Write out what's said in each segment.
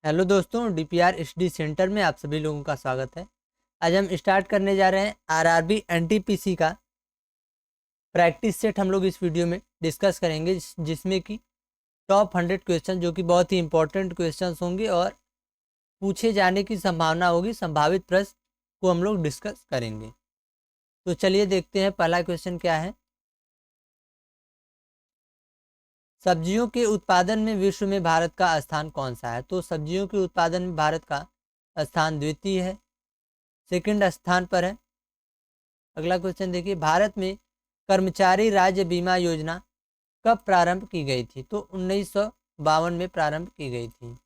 Hello दोस्तों, DPR study centre में आप सभी लोगों का स्वागत है। आज हम स्टार्ट करने जा रहे हैं आरआरबी एनटीपीसी का प्रैक्टिस सेट। हम लोग इस वीडियो में डिस्कस करेंगे जिसमें कि टॉप 100 क्वेश्चन जो कि बहुत ही इंपॉर्टेंट क्वेश्चंस होंगे और पूछे जाने की संभावना होगी। संभावित प्रश्न को हम लोग डिस्कस करेंगे। तो चलिए देखते हैं पहला क्वेश्चन क्या है। सब्जियों के उत्पादन में विश्व में भारत का स्थान कौन सा है? तो सब्जियों के उत्पादन में भारत का स्थान द्वितीय है, सेकंड स्थान पर है। अगला क्वेश्चन देखिए, भारत में कर्मचारी राज्य बीमा योजना कब प्रारंभ की गई थी? तो 1952 में प्रारंभ की गई थी।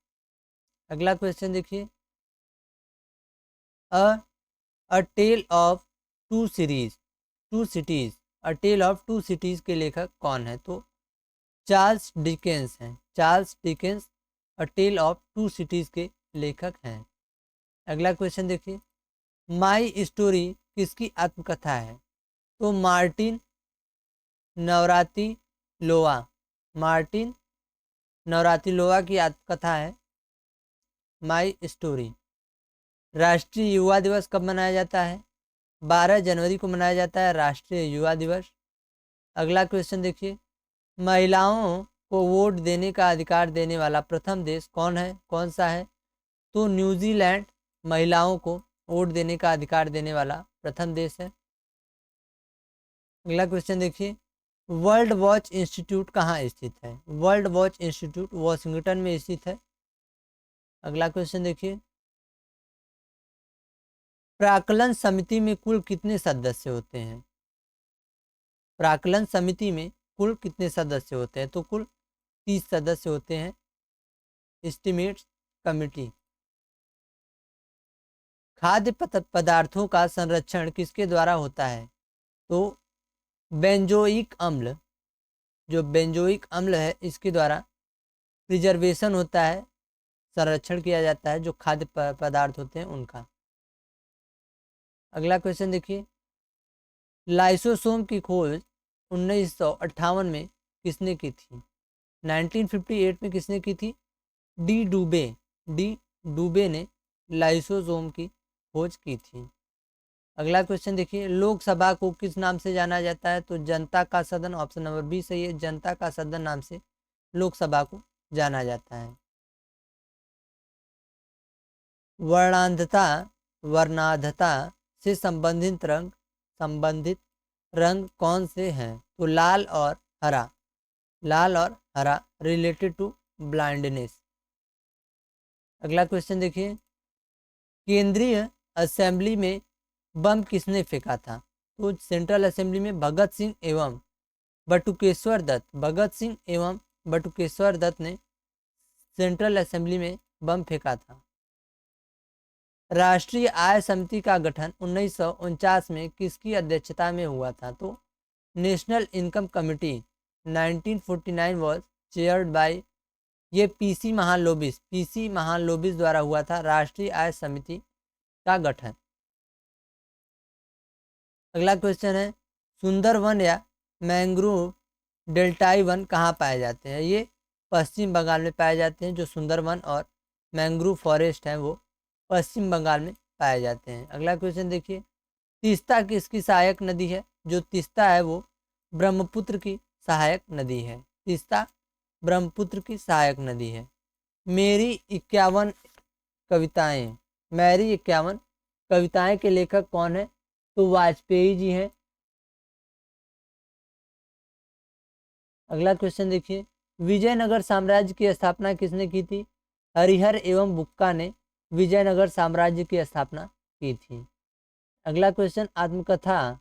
अगला क्वेश्चन देखिए, a tale of two cities a tale of two cities के लेखक कौन है? तो चार्ल्स डिकेंस हैं। Charles Dickens a tale of two cities के लेखक हैं। अगला क्वेश्चन देखिए, माई स्टोरी किसकी आत्मकथा है? तो मार्टिन नवराती लोआ मार्टिन नवराती लोआ की आत्मकथा है माई स्टोरी। राष्ट्रीय युवा दिवस कब मनाया जाता है? 12 जनवरी को मनाया जाता है राष्ट्रीय युवा दिवस। अगला क्वेश्चन देखिए, महिलाओं को वोट देने का अधिकार देने वाला प्रथम देश कौन सा है? तो न्यूजीलैंड महिलाओं को वोट देने का अधिकार देने वाला प्रथम देश है। अगला क्वेश्चन देखिए, वर्ल्ड वॉच इंस्टीट्यूट कहाँ स्थित है? वर्ल्ड वॉच इंस्टीट्यूट वॉशिंगटन में स्थित है। अगला क्वेश्चन देखिए, प्राक्कलन समिति में कुल कितने सदस्य होते हैं? प्राक्कलन समिति में कुल कितने सदस्य होते हैं? तो कुल 30 सदस्य होते हैं। Estimates committee. खाद्य पदार्थों का संरक्षण किसके द्वारा होता है? तो बेंजोइक अम्ल, जो बेंजोइक अम्ल है इसके द्वारा प्रिजर्वेशन होता है, संरक्षण किया जाता है जो खाद्य पदार्थ होते हैं उनका। अगला क्वेश्चन देखिए, लाइसोसोम की खोज 1958 में किसने की थी? 1958 में किसने की थी? डी डूबे ने लाइसोसोम की खोज की थी। अगला क्वेश्चन देखिए, लोकसभा को किस नाम से जाना जाता है? तो जनता का सदन, ऑप्शन नंबर बी सही है। जनता का सदन नाम से लोकसभा को जाना जाता है। वर्णांधता से संबंधित रंग कौन से हैं? तो लाल और हरा रिलेटेड टू ब्लाइंडनेस। अगला क्वेश्चन देखिए, केंद्रीय असेंबली में बम किसने फेंका था? तो सेंट्रल असेंबली में भगत सिंह एवं बटुकेश्वर दत्त ने सेंट्रल असेंबली में बम फेंका था। राष्ट्रीय आय समिति का गठन 1949 में किसकी अध्यक्षता में हुआ था? तो national income committee 1949 was chaired by, ये पीसी महालोबिस द्वारा हुआ था राष्ट्रीय आय समिति का गठन। अगला क्वेश्चन है, सुंदरवन या मैंग्रोव डेल्टाई वन कहाँ पाए जाते हैं? ये पश्चिम बंगाल में पाए जाते हैं। जो सुंदरवन और मैंग्रोव फॉरेस्ट है वो पश्चिम बंगाल में पाए जाते हैं। अगला क्वेश्चन देखिए, तीस्ता किसकी सहायक नदी है? जो तीस्ता है वो ब्रह्मपुत्र की सहायक नदी है। तीस्ता ब्रह्मपुत्र की सहायक नदी है। मेरी 51 कविताएं के लेखक कौन है? तो वाजपेयी जी हैं। अगला क्वेश्चन देखिए, विजयनगर साम्राज्य की स्थापना किसने की थी? हरिहर एवं बुक्का ने विजयनगर साम्राज्य की स्थापना की थी। अगला क्वेश्चन, आत्मकथा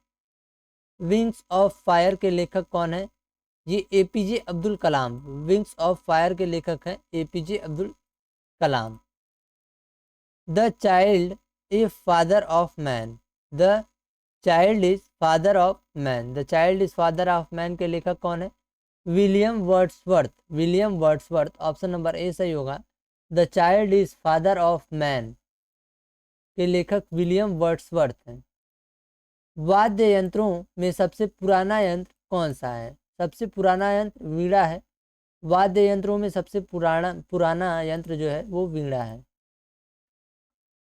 विंग्स ऑफ फायर के लेखक कौन है? ये APJ Abdul Kalam. Wings of fire के लेखक हैं APJ Abdul Kalam. The child is father of man the child is father of man the child is father of man के लेखक कौन है? William Wordsworth. Option number A सही होगा। The child is father of man के लेखक विलियम वर्ड्सवर्थ हैं। वाद्य यंत्रों में सबसे पुराना यंत्र कौन सा है? सबसे पुराना यंत्र वीणा है। वाद्य यंत्रों में सबसे पुराना यंत्र जो है वो वीणा है।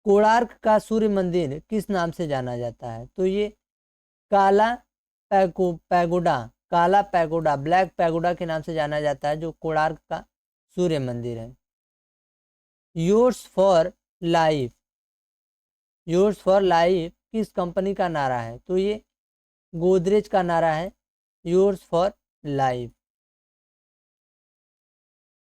कोणार्क का सूर्य मंदिर किस नाम से जाना जाता है? तो ये काला पैगोडा, काला पैगोडा, ब्लैक पैगोडा के नाम से जाना जाता है, जो कोणार्क का सूर्य मंदिर है। Yours for life, yours for life किस कंपनी का नारा है? तो ये गोदरेज का नारा है, योर्स फॉर लाइफ।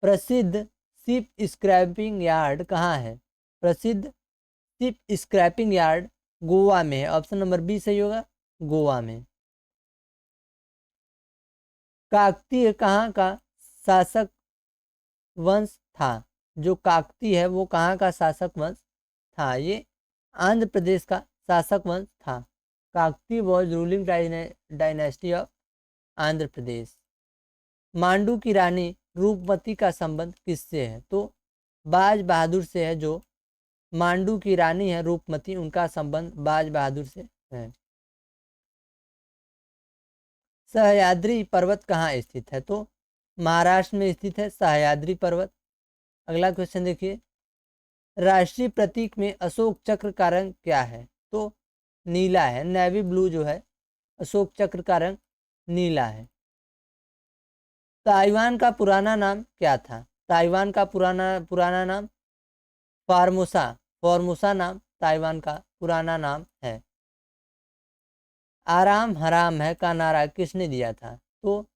प्रसिद्ध शिप स्क्रैपिंग यार्ड कहाँ है? प्रसिद्ध शिप स्क्रैपिंग यार्ड गोवा में है। ऑप्शन नंबर बी सही होगा, गोवा में। काकतीय कहाँ का शासक वंश था? जो काकतीय है वो कहाँ का शासक वंश था? ये आंध्र प्रदेश का शासक वंश था। Kakatiya was ruling dynasty of Andhra Pradesh. Mandu की रानी रूपमती का संबंध किससे है? तो बाज बहादुर से है। जो मांडू की रानी है रूपमती, उनका संबंध बाज बहादुर से है। सह्याद्री पर्वत कहाँ स्थित है? तो महाराष्ट्र में स्थित है सह्याद्री पर्वत। अगला क्वेश्चन देखिए, राष्ट्रीय प्रतीक में अशोक चक्र का रंग क्या है? तो नीला है, नेवी ब्लू जो है अशोक चक्र का रंग नीला है। ताइवान का पुराना नाम क्या था? ताइवान का पुराना नाम फॉर्मोसा, फॉर्मोसा नाम ताइवान का पुराना नाम है। आराम हराम है का नारा किसने दिया था? तो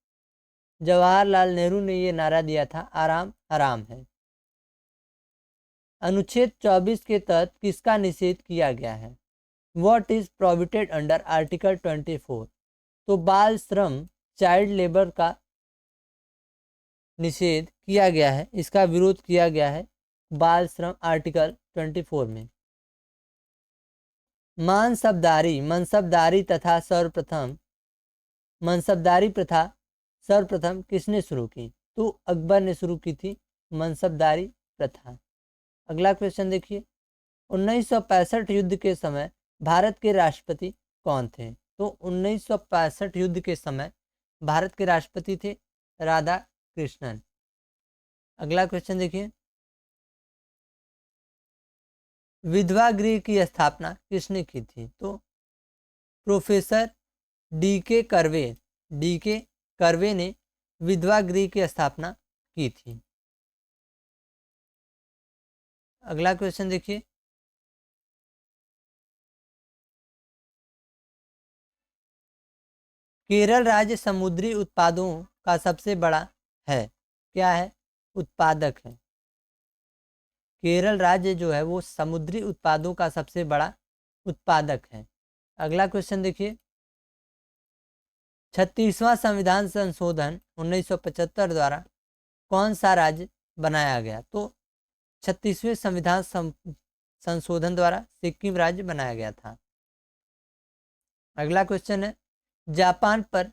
जवाहरलाल नेहरू ने ये नारा दिया था, आराम हराम है। अनुच्छेद 24 के तहत किसका निषेध किया गया है? What is prohibited under article 24? तो बाल श्रम, चाइल्ड लेबर का निषेध किया गया है, इसका विरोध किया गया है बाल श्रम आर्टिकल 24 में। मनसबदारी तथा सर्वप्रथम मनसबदारी प्रथा सर्वप्रथम किसने शुरू की? तो अकबर ने शुरू की थी मनसबदारी प्रथा। अगला क्वेश्चन देखिए, 1965 युद्ध के समय भारत के राष्ट्रपति कौन थे? तो 1965 युद्ध के समय भारत के राष्ट्रपति थे राधा कृष्णन। अगला क्वेश्चन देखिए, विधवा गृह की स्थापना किसने की थी? तो प्रोफेसर डी के कर्वे ने विधवा गृह की स्थापना की थी। अगला क्वेश्चन देखिए, केरल राज्य समुद्री उत्पादों का सबसे बड़ा है, क्या है? उत्पादक है। केरल राज्य जो है वो समुद्री उत्पादों का सबसे बड़ा उत्पादक है। अगला क्वेश्चन देखिए, 36वां संविधान संशोधन 1975 द्वारा कौन सा राज्य बनाया गया? तो 36वें संविधान संशोधन द्वारा सिक्किम राज्य बनाया गया था। अगला क्वेश्चन है, जापान पर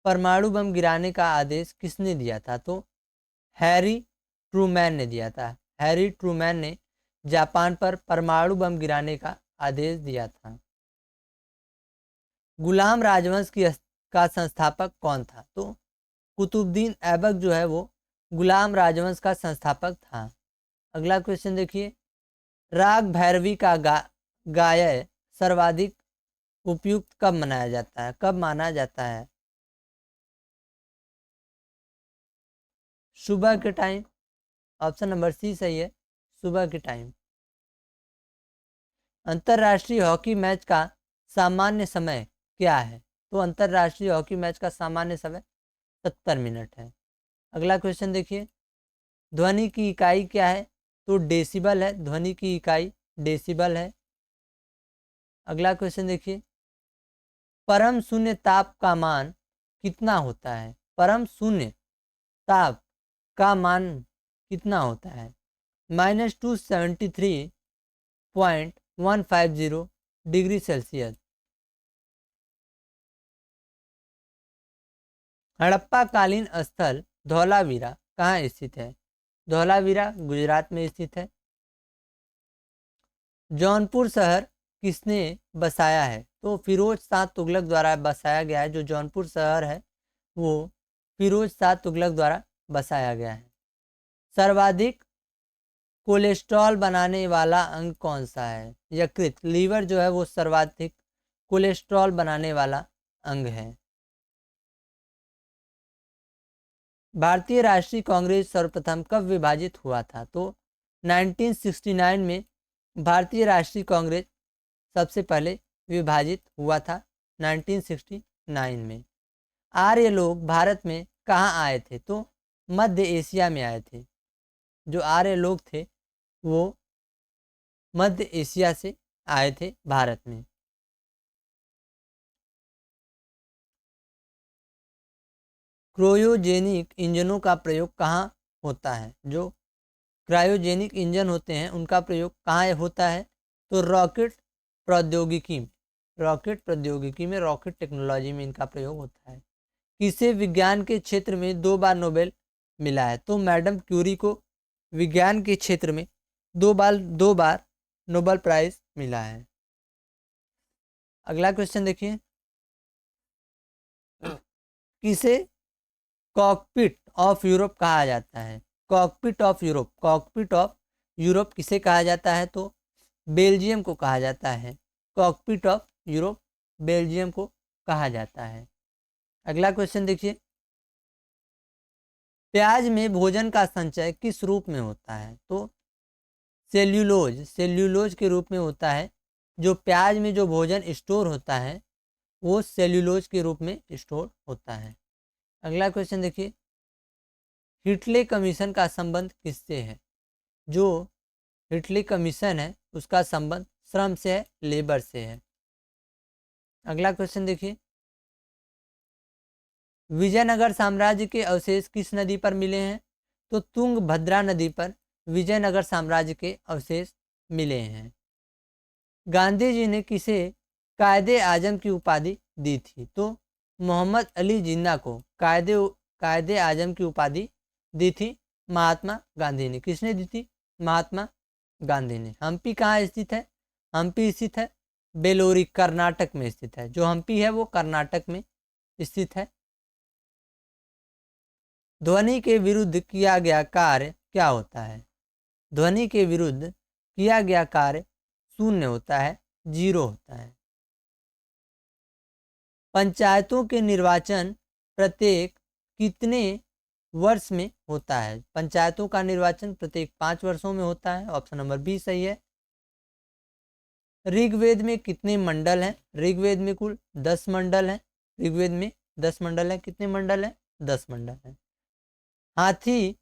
परमाणु बम गिराने का आदेश किसने दिया था? तो हैरी ट्रूमैन ने दिया था। हैरी ट्रूमैन ने जापान पर परमाणु बम गिराने का आदेश दिया था। गुलाम राजवंश का संस्थापक कौन था? तो कुतुबुद्दीन ऐबक जो है वो गुलाम राजवंश का संस्थापक था। अगला क्वेश्चन देखिए, राग भैरवी का गायन सर्वाधिक उपयुक्त कब मनाया जाता है, कब माना जाता है? सुबह के टाइम। ऑप्शन नंबर सी सही है, सुबह के टाइम। अंतर्राष्ट्रीय हॉकी मैच का सामान्य समय क्या है? तो अंतर्राष्ट्रीय हॉकी मैच का सामान्य समय 70 मिनट है। अगला क्वेश्चन देखिए, ध्वनि की इकाई क्या है? तो डेसिबल है, ध्वनि की इकाई डेसिबल है। अगला क्वेश्चन देखिए, परम शून्य ताप का मान कितना होता है? परम शून्य ताप का मान कितना होता है? -273.150 डिग्री सेल्सियस। हड़प्पा कालीन स्थल धौलावीरा कहाँ स्थित है? धौलावीरा गुजरात में स्थित है। जौनपुर शहर किसने बसाया है? तो फिरोज शाह तुगलक द्वारा बसाया गया है। जो जौनपुर शहर है वो फिरोज शाह तुगलक द्वारा बसाया गया है। सर्वाधिक कोलेस्ट्रॉल बनाने वाला अंग कौन सा है? यकृत, लीवर जो है वो सर्वाधिक कोलेस्ट्रॉल बनाने वाला अंग है। भारतीय राष्ट्रीय कांग्रेस सर्वप्रथम कब विभाजित हुआ था? तो 1969 में भारतीय राष्ट्रीय कांग्रेस सबसे पहले विभाजित हुआ था, 1969 में। आर्य लोग भारत में कहाँ आए थे? तो मध्य एशिया में आए थे। जो आर्य लोग थे वो मध्य एशिया से आए थे भारत में। क्रायोजेनिक इंजनों का प्रयोग कहाँ होता है? जो क्रायोजेनिक इंजन होते हैं उनका प्रयोग कहाँ होता है? तो रॉकेट प्रौद्योगिकी में, रॉकेट टेक्नोलॉजी में इनका प्रयोग होता है। किसे विज्ञान के क्षेत्र में 2 बार नोबेल मिला है? तो मैडम क्यूरी को विज्ञान के क्षेत्र में दो बार नोबेल प्राइज मिला है। अगला क्वेश्चन देखिए, किसे कॉकपिट ऑफ यूरोप कहा जाता है? कॉकपिट ऑफ यूरोप किसे कहा जाता है? तो बेल्जियम को कहा जाता है। कॉकपिट ऑफ यूरोप बेल्जियम को कहा जाता है। अगला क्वेश्चन देखिए, प्याज में भोजन का संचय किस रूप में होता है? तो सेल्यूलोज के रूप में होता है। जो प्याज में जो भोजन स्टोर होता है वो सेल्यूलोज के रूप में स्टोर होता है। अगला क्वेश्चन देखिए, हिटले कमीशन का संबंध किससे है? जो हिटले कमीशन है उसका संबंध श्रम से है, लेबर से है। अगला क्वेश्चन देखिए, विजयनगर साम्राज्य के अवशेष किस नदी पर मिले हैं? तो तुंगभद्रा नदी पर विजयनगर साम्राज्य के अवशेष मिले हैं। गांधी जी ने किसे कायदे आजम की उपाधि दी थी? तो मोहम्मद अली जिन्ना को कायदे आजम की उपाधि दी थी महात्मा गांधी ने। किसने दी थी? महात्मा गांधी ने। हम्पी कहाँ स्थित है? हम्पी स्थित है बेलोरी, कर्नाटक में स्थित है। जो हम्पी है वो कर्नाटक में स्थित है। ध्वनि के विरुद्ध किया गया कार्य क्या होता है? ध्वनि के विरुद्ध किया गया कार्य शून्य होता है, 0 होता है। पंचायतों के निर्वाचन प्रत्येक कितने वर्ष में होता है? पंचायतों का निर्वाचन प्रत्येक 5 वर्षों में होता है। ऑप्शन नंबर बी सही है। ऋग्वेद में कितने मंडल हैं? ऋग्वेद में कुल 10 मंडल हैं। ऋग्वेद में 10 मंडल हैं। कितने मंडल हैं? 10 मंडल हैं। हाथी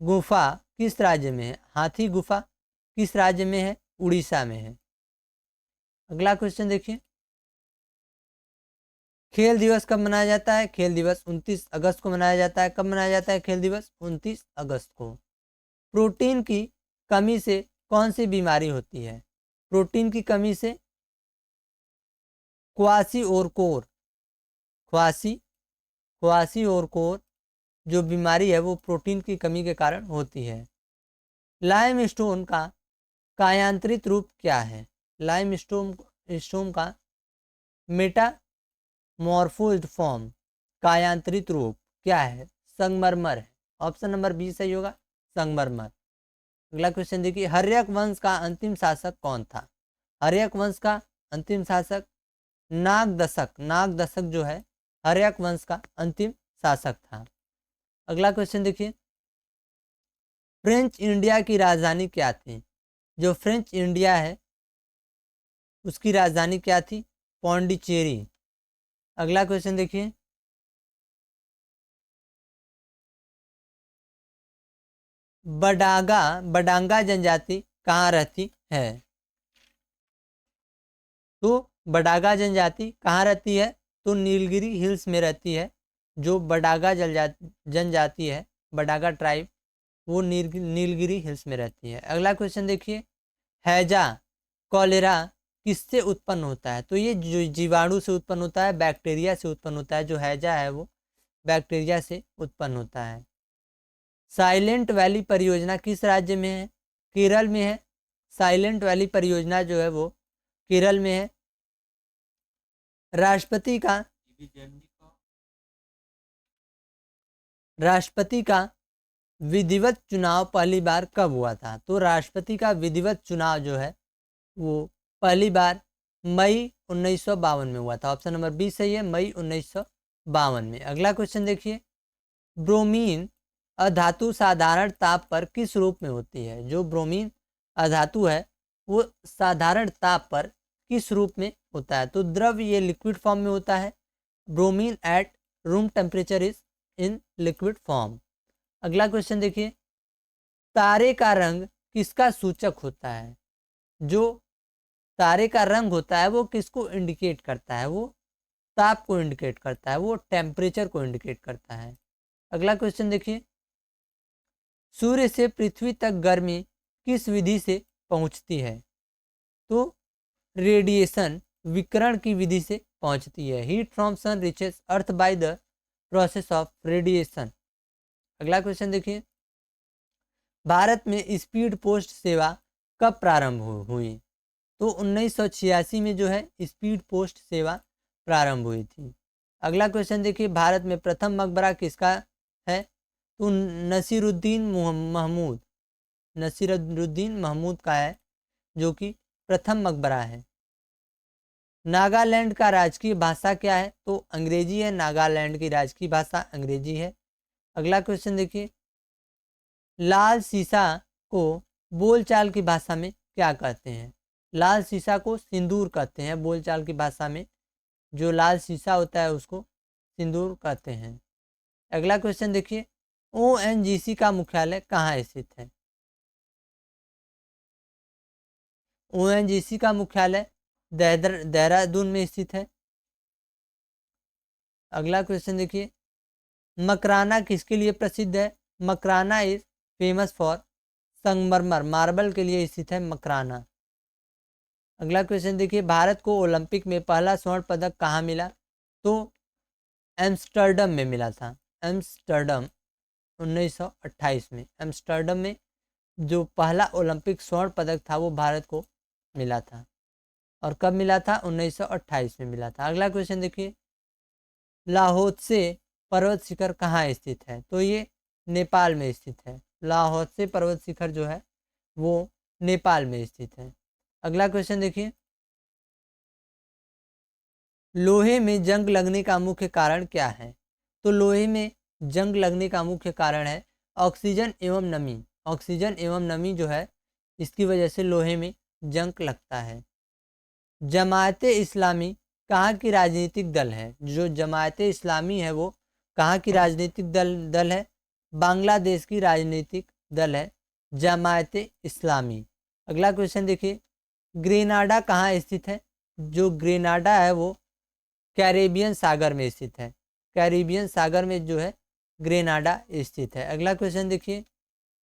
गुफा किस राज्य में है? हाथी गुफा किस राज्य में है? उड़ीसा में है। अगला क्वेश्चन देखिए, खेल दिवस कब मनाया जाता है? खेल दिवस 29 अगस्त को मनाया जाता है। कब मनाया जाता है खेल दिवस? 29 अगस्त को। प्रोटीन की कमी से कौन सी बीमारी होती है? प्रोटीन की कमी से क्वासी और कोर जो बीमारी है वो प्रोटीन की कमी के कारण होती है। लाइमस्टोन का कायांतरित रूप क्या है? लाइमस्टोन का मेटामॉर्फोज्ड फॉर्म, कायांतरित रूप क्या है? संगमरमर है। ऑप्शन नंबर बी सही होगा, संगमरमर। अगला क्वेश्चन देखिए, हर्यक वंश का अंतिम शासक कौन था? हर्यक वंश का अंतिम शासक नागदशक जो है हर्यक वंश का अंतिम शासक था। अगला क्वेश्चन देखिए, फ्रेंच इंडिया की राजधानी क्या थी? जो फ्रेंच इंडिया है उसकी राजधानी क्या थी? पौंडीचेरी। अगला क्वेश्चन देखिए, बडांगा जनजाति कहाँ रहती है? तो बडांगा जनजाति कहाँ रहती है? तो नीलगिरी हिल्स में रहती है। जो बडांगा जनजाति है, बडांगा ट्राइब, वो नीलगिरी हिल्स में रहती है। अगला क्वेश्चन देखिए, हैजा कॉलेरा किससे उत्पन्न होता है? तो ये जो जीवाणु से उत्पन्न होता है, बैक्टीरिया से उत्पन्न होता है। जो हैजा है वो बैक्टीरिया से उत्पन्न होता है। साइलेंट वैली परियोजना किस राज्य में है? केरल में है। साइलेंट वैली परियोजना जो है वो केरल में है। राष्ट्रपति का विधिवत चुनाव पहली बार कब हुआ था? तो राष्ट्रपति का विधिवत चुनाव जो है वो पहली बार मई 1952 में हुआ था। ऑप्शन नंबर बी सही है, मई 1952 में। अगला क्वेश्चन देखिए, ब्रोमीन अधातु साधारण ताप पर किस रूप में होती है? जो ब्रोमीन अधातु है वो साधारण ताप पर किस रूप में होता है? तो द्रव, ये लिक्विड फॉर्म में होता है। Bromine at room temperature is in liquid form. अगला क्वेश्चन देखिए, तारे का रंग किसका सूचक होता है? जो तारे का रंग होता है वो किसको इंडिकेट करता है? वो ताप को इंडिकेट करता है, वो टेम्परेचर को इंडिकेट करता है। अगला क्वेश्चन देखिए, सूर्य से पृथ्वी तक गर्मी किस विधि से पहुंचती है? तो रेडिएशन, विकिरण की विधि से पहुंचती है। Heat from sun reaches earth by the process of radiation. अगला क्वेश्चन देखिए, भारत में स्पीड पोस्ट सेवा कब प्रारंभ हुई? तो 1986 में जो है स्पीड पोस्ट सेवा प्रारंभ हुई थी। अगला क्वेश्चन देखिए, भारत में प्रथम मकबरा किसका है? तो नसीरुद्दीन महमूद, नसीरुद्दीन महमूद का है, जो कि प्रथम मकबरा है। नागालैंड का राजकीय भाषा क्या है? तो अंग्रेजी है। नागालैंड की राजकीय भाषा अंग्रेजी है। अगला क्वेश्चन देखिए, लाल सीसा को बोलचाल की भाषा में क्या कहते हैं? लाल सीसा को सिंदूर कहते हैं बोलचाल की भाषा में। जो लाल सीसा होता है उसको सिंदूर कहते हैं। अगला क्वेश्चन देखिए, ONGC का मुख्यालय कहाँ स्थित है? ONGC का मुख्यालय देहरादून में स्थित है। अगला क्वेश्चन देखिए, मकराना किसके लिए प्रसिद्ध है? मकराना इज फेमस फॉर संगमरमर, मार्बल के लिए स्थित है मकराना। अगला क्वेश्चन देखिए, भारत को ओलंपिक में पहला स्वर्ण पदक कहाँ मिला? तो एम्स्टर्डम में मिला था। एम्स्टर्डम 1928 में एम्स्टर्डम में जो पहला ओलंपिक स्वर्ण पदक था वो भारत को मिला था। और कब मिला था? 1928 में मिला था। अगला क्वेश्चन देखिए, लाहौत्से पर्वत शिखर कहाँ स्थित है? तो ये नेपाल में स्थित है। लाहौत्से पर्वत शिखर जो है वो नेपाल में स्थित है। अगला क्वेश्चन देखिए, लोहे में जंग लगने का मुख्य कारण क्या है? तो लोहे में जंग लगने का मुख्य कारण है ऑक्सीजन एवं नमी। ऑक्सीजन एवं नमी जो है इसकी वजह से लोहे में जंग लगता है। जमायत इस्लामी कहाँ की राजनीतिक दल है? जो जमायत इस्लामी है वो कहाँ की राजनीतिक दल है? बांग्लादेश की राजनीतिक दल है जमायत इस्लामी। अगला क्वेश्चन देखिए, ग्रेनाडा कहाँ स्थित है? जो ग्रेनाडा है वो कैरेबियन सागर में स्थित है। कैरेबियन सागर में जो है ग्रेनाडा स्थित है। अगला क्वेश्चन देखिए,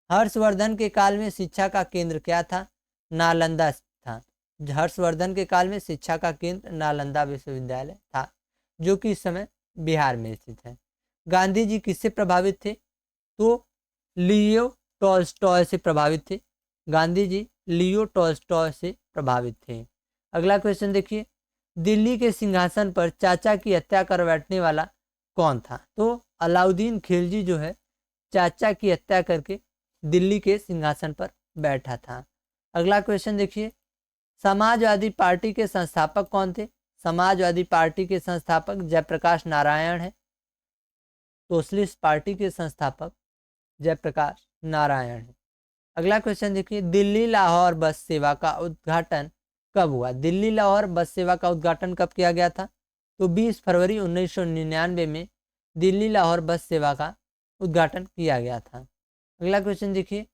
हर्षवर्धन के काल में शिक्षा का केंद्र क्या था? नालंदा था। हर्षवर्धन के काल में शिक्षा का केंद्र नालंदा विश्वविद्यालय था, जो कि इस समय बिहार में स्थित है। गांधी जी किससे प्रभावित थे? तो लियो टॉल्स्टॉय से प्रभावित थे। गांधी जी लियो टॉल्स्टॉय से प्रभावित थे। अगला क्वेश्चन देखिए, दिल्ली के सिंहासन पर चाचा की हत्या कर बैठने वाला कौन था? तो अलाउद्दीन खिलजी जो है चाचा की हत्या करके दिल्ली के सिंहासन पर बैठा था। अगला क्वेश्चन देखिए, समाजवादी पार्टी के संस्थापक कौन थे? समाजवादी पार्टी के संस्थापक जयप्रकाश नारायण है। सोशलिस्ट पार्टी के संस्थापक जयप्रकाश नारायण है। अगला क्वेश्चन देखिए, दिल्ली लाहौर बस सेवा का उद्घाटन कब हुआ? दिल्ली लाहौर बस सेवा का उद्घाटन कब किया गया था? तो 20 फरवरी 1999 में दिल्ली लाहौर बस सेवा का उद्घाटन किया गया था। अगला क्वेश्चन देखिए,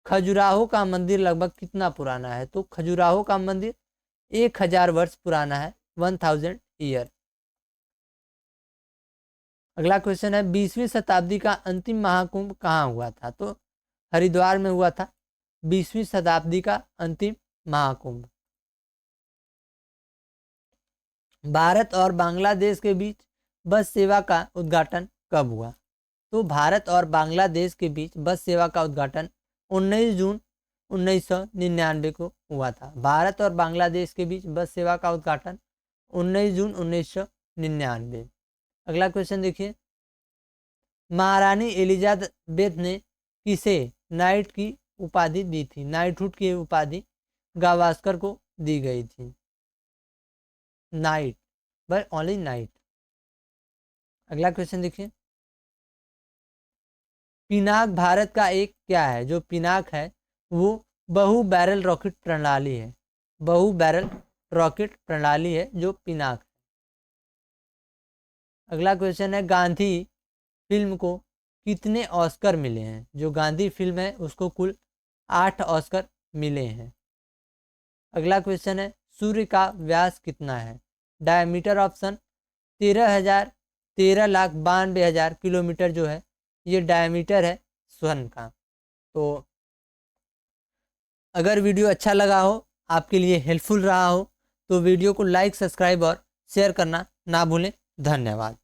खजुराहो का मंदिर लगभग कितना पुराना है? तो खजुराहो का मंदिर 1000 वर्ष पुराना है, 1000 ईयर। अगला क्वेश्चन है, 20वीं शताब्दी का अंतिम महाकुंभ कहाँ हुआ था? तो हरिद्वार में हुआ था 20वीं शताब्दी का अंतिम महाकुंभ। भारत और बांग्लादेश के बीच बस सेवा का उद्घाटन कब हुआ? तो भारत और बांग्लादेश के बीच बस सेवा का उद्घाटन 19 जून 1999 को हुआ था। भारत और बांग्लादेश के बीच बस सेवा का उद्घाटन 19 जून 1999। अगला क्वेश्चन देखिए, महारानी एलिजाबेथ ने किसे नाइट की उपाधि दी थी? नाइटहुड की उपाधि गावस्कर को दी गई थी। Night, but only night. अगला क्वेश्चन देखिए, पिनाक भारत का एक क्या है? जो पिनाक है वो बहु बैरल रॉकेट प्रणाली है। बहु बैरल रॉकेट प्रणाली है जो पिनाक है। अगला क्वेश्चन है, गांधी फिल्म को कितने ऑस्कर मिले हैं? जो गांधी फिल्म है उसको कुल 8 ऑस्कर मिले हैं। अगला क्वेश्चन है, सूर्य का व्यास कितना है? डायमीटर ऑप्शन 13,92,000 किलोमीटर जो है ये डायमीटर है सन का। तो अगर वीडियो अच्छा लगा हो, आपके लिए हेल्पफुल रहा हो, तो वीडियो को लाइक, सब्सक्राइब और शेयर करना ना भूलें। धन्यवाद।